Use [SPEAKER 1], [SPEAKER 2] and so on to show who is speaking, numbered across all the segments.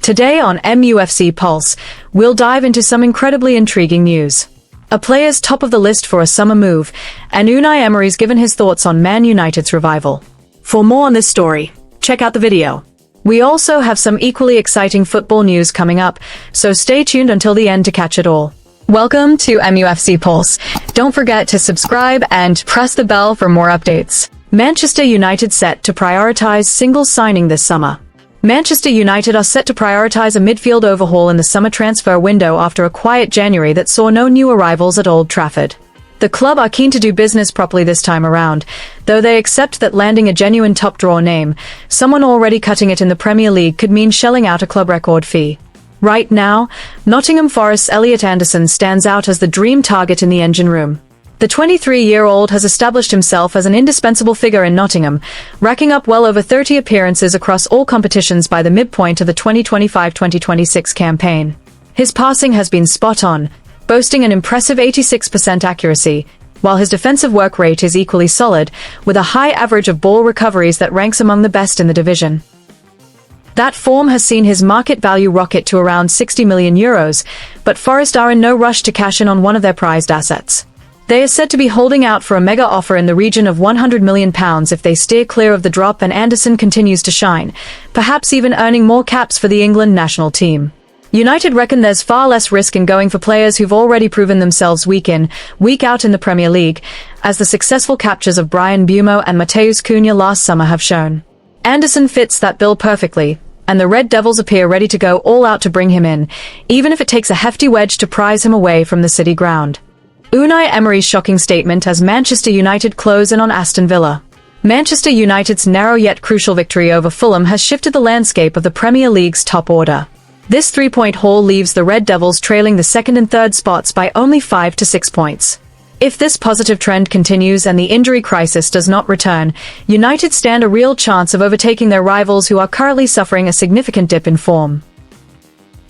[SPEAKER 1] Today on MUFC Pulse, we'll dive into some incredibly intriguing news. A player's top of the list for a summer move, and Unai Emery's given his thoughts on Man United's revival. For more on this story, check out the video. We also have some equally exciting football news coming up, so stay tuned until the end to catch it all. Welcome to MUFC Pulse. Don't forget to subscribe and press the bell for more updates. Manchester United set to prioritize singles signing this summer. Manchester United are set to prioritize a midfield overhaul in the summer transfer window after a quiet January that saw no new arrivals at Old Trafford. The club are keen to do business properly this time around, though they accept that landing a genuine top-drawer name, someone already cutting it in the Premier League, could mean shelling out a club record fee. Right now, Nottingham Forest's Elliot Anderson stands out as the dream target in the engine room. The 23-year-old has established himself as an indispensable figure in Nottingham, racking up well over 30 appearances across all competitions by the midpoint of the 2025-2026 campaign. His passing has been spot-on, boasting an impressive 86% accuracy, while his defensive work rate is equally solid, with a high average of ball recoveries that ranks among the best in the division. That form has seen his market value rocket to around €60 million, but Forest are in no rush to cash in on one of their prized assets. They are said to be holding out for a mega offer in the region of £100 million if they steer clear of the drop and Anderson continues to shine, perhaps even earning more caps for the England national team. United reckon there's far less risk in going for players who've already proven themselves week in, week out in the Premier League, as the successful captures of Bryan Mbeumo and Matheus Cunha last summer have shown. Anderson fits that bill perfectly, and the Red Devils appear ready to go all out to bring him in, even if it takes a hefty wedge to prize him away from the City ground. Unai Emery's shocking statement as Manchester United close in on Aston Villa. Manchester United's narrow yet crucial victory over Fulham has shifted the landscape of the Premier League's top order. This three-point haul leaves the Red Devils trailing the second and third spots by only 5 to 6 points. If this positive trend continues and the injury crisis does not return, United stand a real chance of overtaking their rivals who are currently suffering a significant dip in form.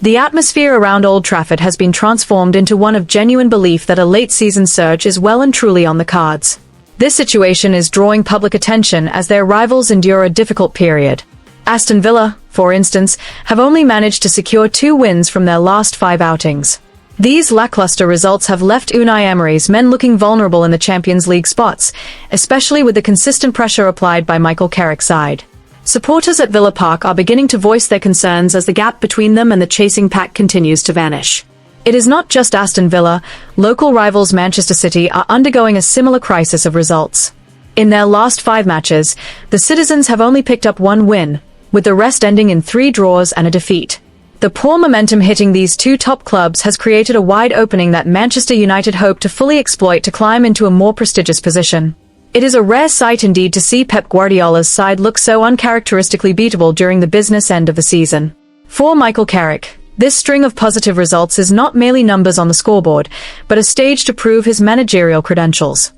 [SPEAKER 1] The atmosphere around Old Trafford has been transformed into one of genuine belief that a late-season surge is well and truly on the cards. This situation is drawing public attention as their rivals endure a difficult period. Aston Villa, for instance, have only managed to secure 2 wins from their last 5 outings. These lackluster results have left Unai Emery's men looking vulnerable in the Champions League spots, especially with the consistent pressure applied by Michael Carrick's side. Supporters at Villa Park are beginning to voice their concerns as the gap between them and the chasing pack continues to vanish. It is not just Aston Villa, local rivals Manchester City are undergoing a similar crisis of results. In their last 5 matches, the citizens have only picked up 1 win, with the rest ending in 3 draws and a defeat. The poor momentum hitting these 2 top clubs has created a wide opening that Manchester United hope to fully exploit to climb into a more prestigious position. It is a rare sight indeed to see Pep Guardiola's side look so uncharacteristically beatable during the business end of the season. For Michael Carrick, this string of positive results is not merely numbers on the scoreboard, but a stage to prove his managerial credentials.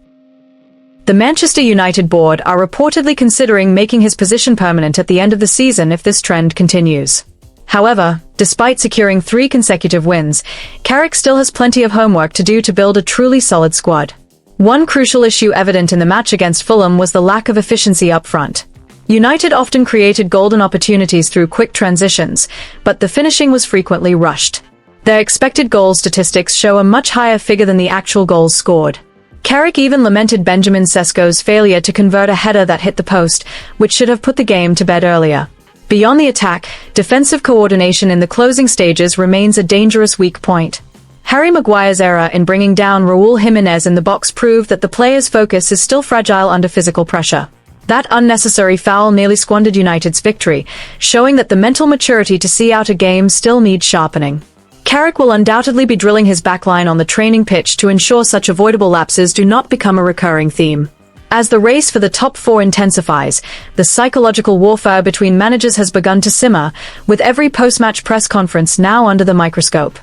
[SPEAKER 1] The Manchester United board are reportedly considering making his position permanent at the end of the season if this trend continues. However, despite securing 3 consecutive wins, Carrick still has plenty of homework to do to build a truly solid squad. One crucial issue evident in the match against Fulham was the lack of efficiency up front. United often created golden opportunities through quick transitions, but the finishing was frequently rushed. Their expected goal statistics show a much higher figure than the actual goals scored. Carrick even lamented Benjamin Sesko's failure to convert a header that hit the post, which should have put the game to bed earlier. Beyond the attack, defensive coordination in the closing stages remains a dangerous weak point. Harry Maguire's error in bringing down Raúl Jiménez in the box proved that the player's focus is still fragile under physical pressure. That unnecessary foul nearly squandered United's victory, showing that the mental maturity to see out a game still needs sharpening. Carrick will undoubtedly be drilling his backline on the training pitch to ensure such avoidable lapses do not become a recurring theme. As the race for the top 4 intensifies, the psychological warfare between managers has begun to simmer, with every post-match press conference now under the microscope.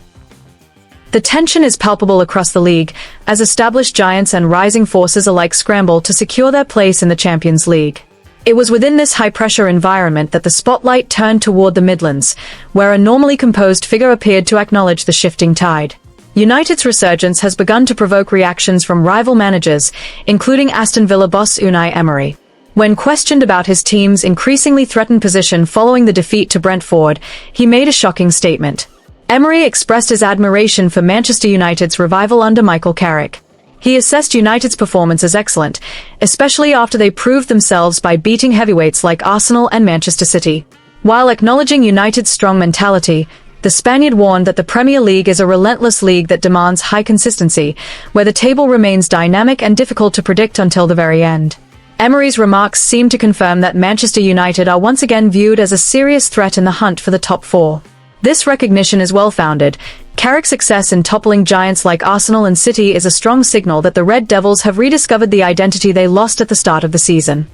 [SPEAKER 1] The tension is palpable across the league, as established giants and rising forces alike scramble to secure their place in the Champions League. It was within this high-pressure environment that the spotlight turned toward the Midlands, where a normally composed figure appeared to acknowledge the shifting tide. United's resurgence has begun to provoke reactions from rival managers, including Aston Villa boss Unai Emery. When questioned about his team's increasingly threatened position following the defeat to Brentford, he made a shocking statement. Emery expressed his admiration for Manchester United's revival under Michael Carrick. He assessed United's performance as excellent, especially after they proved themselves by beating heavyweights like Arsenal and Manchester City. While acknowledging United's strong mentality, the Spaniard warned that the Premier League is a relentless league that demands high consistency, where the table remains dynamic and difficult to predict until the very end. Emery's remarks seem to confirm that Manchester United are once again viewed as a serious threat in the hunt for the top four. This recognition is well-founded. Carrick's success in toppling giants like Arsenal and City is a strong signal that the Red Devils have rediscovered the identity they lost at the start of the season.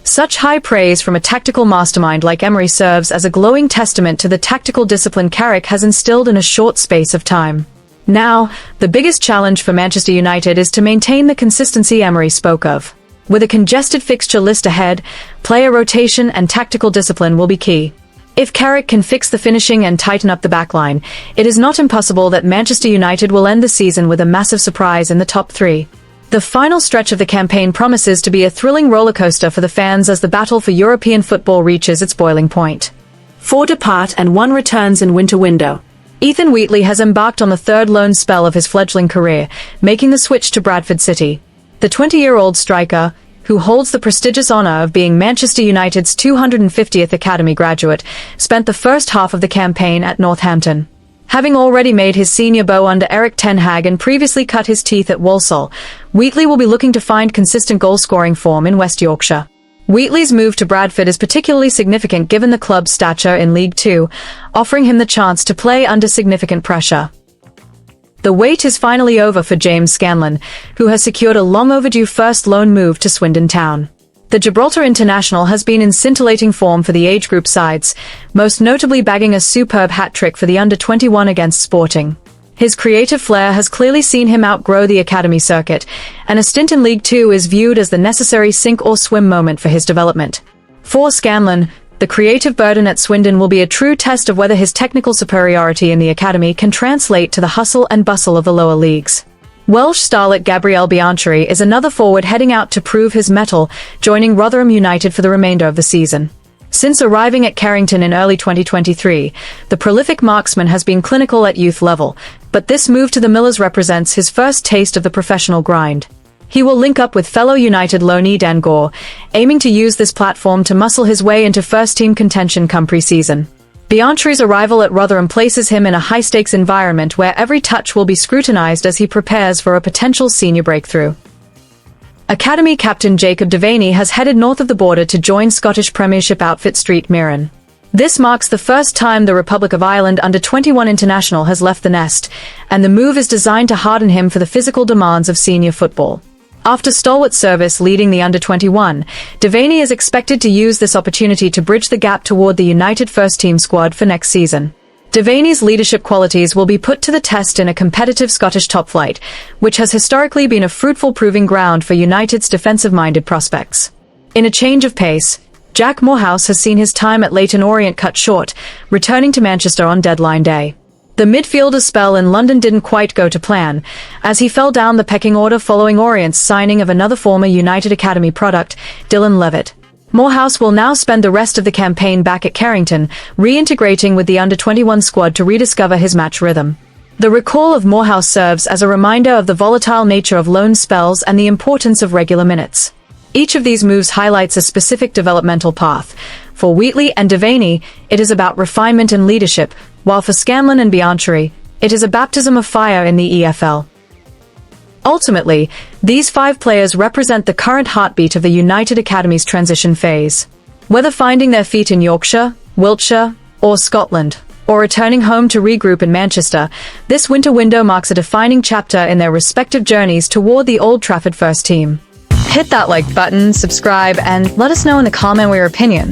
[SPEAKER 1] Such high praise from a tactical mastermind like Emery serves as a glowing testament to the tactical discipline Carrick has instilled in a short space of time. Now, the biggest challenge for Manchester United is to maintain the consistency Emery spoke of. With a congested fixture list ahead, player rotation and tactical discipline will be key. If Carrick can fix the finishing and tighten up the backline, it is not impossible that Manchester United will end the season with a massive surprise in the top three. The final stretch of the campaign promises to be a thrilling rollercoaster for the fans as the battle for European football reaches its boiling point. 4 depart and 1 returns in winter window. Ethan Wheatley has embarked on the third loan spell of his fledgling career, making the switch to Bradford City. The 20-year-old striker, who holds the prestigious honor of being Manchester United's 250th Academy graduate, spent the first half of the campaign at Northampton. Having already made his senior bow under Erik ten Hag and previously cut his teeth at Walsall, Wheatley will be looking to find consistent goal-scoring form in West Yorkshire. Wheatley's move to Bradford is particularly significant given the club's stature in League Two, offering him the chance to play under significant pressure. The wait is finally over for James Scanlon, who has secured a long-overdue first loan move to Swindon Town. The Gibraltar international has been in scintillating form for the age group sides, most notably bagging a superb hat-trick for the under-21 against Sporting. His creative flair has clearly seen him outgrow the academy circuit, and a stint in League Two is viewed as the necessary sink-or-swim moment for his development. For Scanlon, the creative burden at Swindon will be a true test of whether his technical superiority in the academy can translate to the hustle and bustle of the lower leagues. Welsh starlet Gabriel Biancheri is another forward heading out to prove his mettle, joining Rotherham United for the remainder of the season. Since arriving at Carrington in early 2023, the prolific marksman has been clinical at youth level, but this move to the Millers represents his first taste of the professional grind. He will link up with fellow United loanee Dan Gore, aiming to use this platform to muscle his way into first-team contention come pre-season. Biancheri's arrival at Rotherham places him in a high-stakes environment where every touch will be scrutinized as he prepares for a potential senior breakthrough. Academy captain Jacob Devaney has headed north of the border to join Scottish Premiership outfit Street Mirren. This marks the first time the Republic of Ireland under-21 international has left the nest, and the move is designed to harden him for the physical demands of senior football. After stalwart service leading the under-21, Devaney is expected to use this opportunity to bridge the gap toward the United first-team squad for next season. Devaney's leadership qualities will be put to the test in a competitive Scottish top flight, which has historically been a fruitful proving ground for United's defensive-minded prospects. In a change of pace, Jack Morehouse has seen his time at Leyton Orient cut short, returning to Manchester on deadline day. The midfielder's spell in London didn't quite go to plan, as he fell down the pecking order following Orient's signing of another former United Academy product, Dylan Levitt. Morehouse will now spend the rest of the campaign back at Carrington, reintegrating with the under-21 squad to rediscover his match rhythm. The recall of Morehouse serves as a reminder of the volatile nature of loan spells and the importance of regular minutes. Each of these moves highlights a specific developmental path. For Wheatley and Devaney, it is about refinement and leadership, while for Scanlon and Biancheri, it is a baptism of fire in the EFL. Ultimately, these 5 players represent the current heartbeat of the United Academy's transition phase. Whether finding their feet in Yorkshire, Wiltshire, or Scotland, or returning home to regroup in Manchester, this winter window marks a defining chapter in their respective journeys toward the Old Trafford first team. Hit that like button, subscribe, and let us know in the comment your opinion.